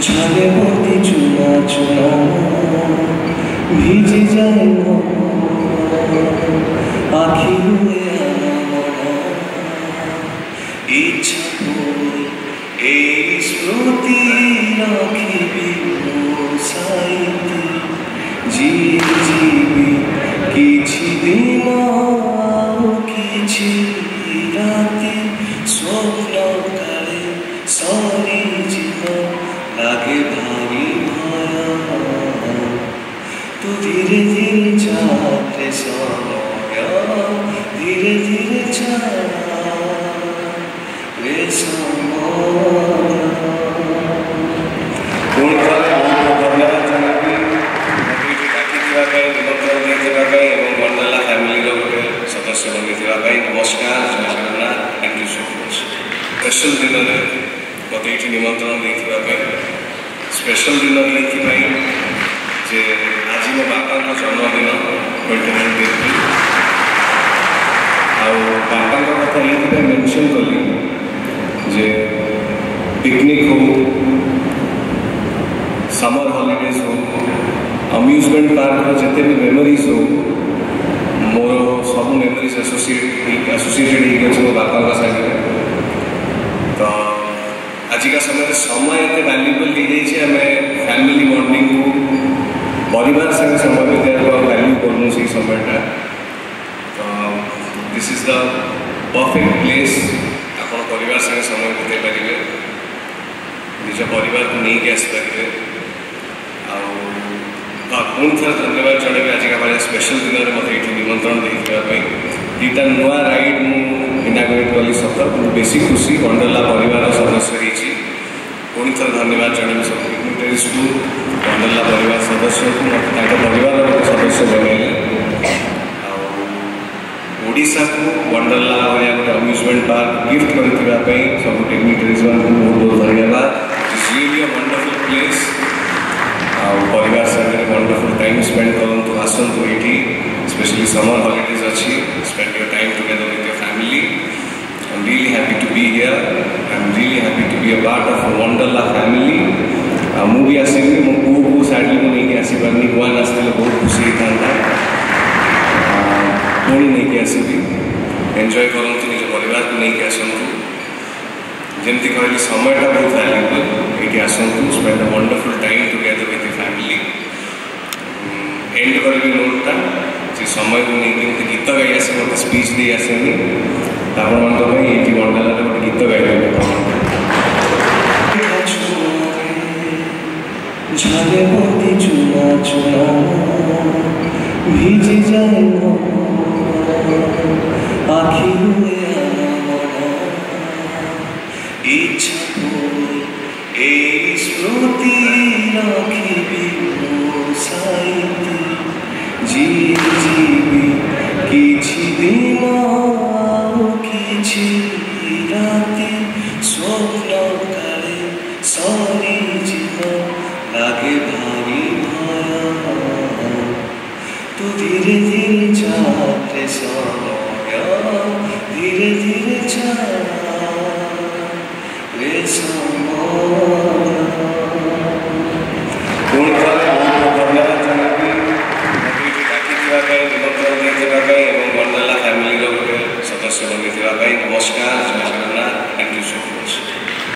ঝালে মতি চুনা চুনা ভিজে যায় আখি হয়ে ইচ্ছা এই স্মৃতি রাখিবি সাইতে জীবি কিছু দিন কিছু রাতে স্বপ্ন কালে সারি জীবন লাগে ভারী ভয়া তো ধীরে ধীরে যাতে সময় ধীরে ধীরে যা রে সময় ପୁଣି ଥରେ ବହୁତ ଧନ୍ୟବାଦ ଜଣାଇବି ମୋତେ ଏଠି ଡାକିଥିବା ପାଇଁ ନିମନ୍ତ୍ରଣ ଦେଇଥିବା ପାଇଁ ଏବଂ ୱାଣ୍ଡରଲା ଫ୍ୟାମିଲିର ଗୋଟେ ସଦସ୍ୟ ବନିଥିବା ପାଇଁ ନମସ୍କାର ଜୟ Jagannath thank you so much special ଦିନରେ ମୋତେ ଏଠି ନିମନ୍ତ୍ରଣ ଦେଇଥିବା ପାଇଁ ସ୍ପେଶାଲ ଦିନ ଏଇଥିପାଇଁ ଯେ ଆଜି ମୋ ବାପାଙ୍କ ଜନ୍ମଦିନ 29 ଏପ୍ରିଲ ଆଉ ବାପାଙ୍କ କଥା ଏଇଥିପାଇଁ ମେନସନ୍ କଲି ଯେ ପିକନିକ୍ ହଉ समर हॉलीडेज हो अम्यूजमेंट पार्क जिते भी मेमोरीज हो मोर सब मेमोरीज एसोसिएटेड हो बापा सागे तो आजिका समय एत वैल्यूबल हो आम फैमिली बॉन्डिंग को परिवार संगे समय बिताइबा वैल्यू करूँ से समयटा तो this is the perfect place आप परिवार संगे समय बिताई पारे निज परिवार को लेकिन आसपारे पुणी थे धन्यवाद जनइबी आजिका भाई स्पेशल दिन में मतलब ये निमंत्रण देखापी दुटा नुआ राइड मुझे इनागोरेट कली सत बेसी खुशी वंडरला परिवार सदस्य होती पुणी थे धन्यवाद जनइबी सब पिकनिक को वंडरला परिवार सदस्य को मतलब परिवार गोटे सदस्य बनइले ओडिशा को वंडरला भाया गोटे अम्यूजमेंट पार्क गिफ्ट करने सब टेक्निक बहुत बहुत धन्यवाद it's really a wonderful place परिवार साथ वंडरफुल टाइम स्पेंड करूँ आसतु ये स्पेशली समर हॉलीडेज अच्छी spend your time together with your family I am really happy to be here I am really happy to be a part of Wonderla family मुझे आसबि मो पु को सैडली मुझे आसपारे one आसते बहुत खुशी होता पुणी नहीं आसबि एंजॉय करूँ निज परिवार को लेकिन आसतु जमती कहली समयटा बहुत वैल्यूबल ये आसतु spend a wonderful time together with family and करी नोटा से समय को लेकिन गोटे गीत गाई आसे मतलब स्पीच दे आसेनी आपण मान ये वंडरला गोटे गीत गाई ঝালে মতি চুনা চুনা ভিজে যায় আখি হয়ে ইচ্ছা এই স্মৃতি রাখিবি সাইতে জীবি কিছু দিন কিছু রাতে স্বপ্ন কালে সারি জীবন লাগে ভারী ভয়া তো ধীরে ধীরে যাতে সময় ধীরে ধীরে যা রে সময়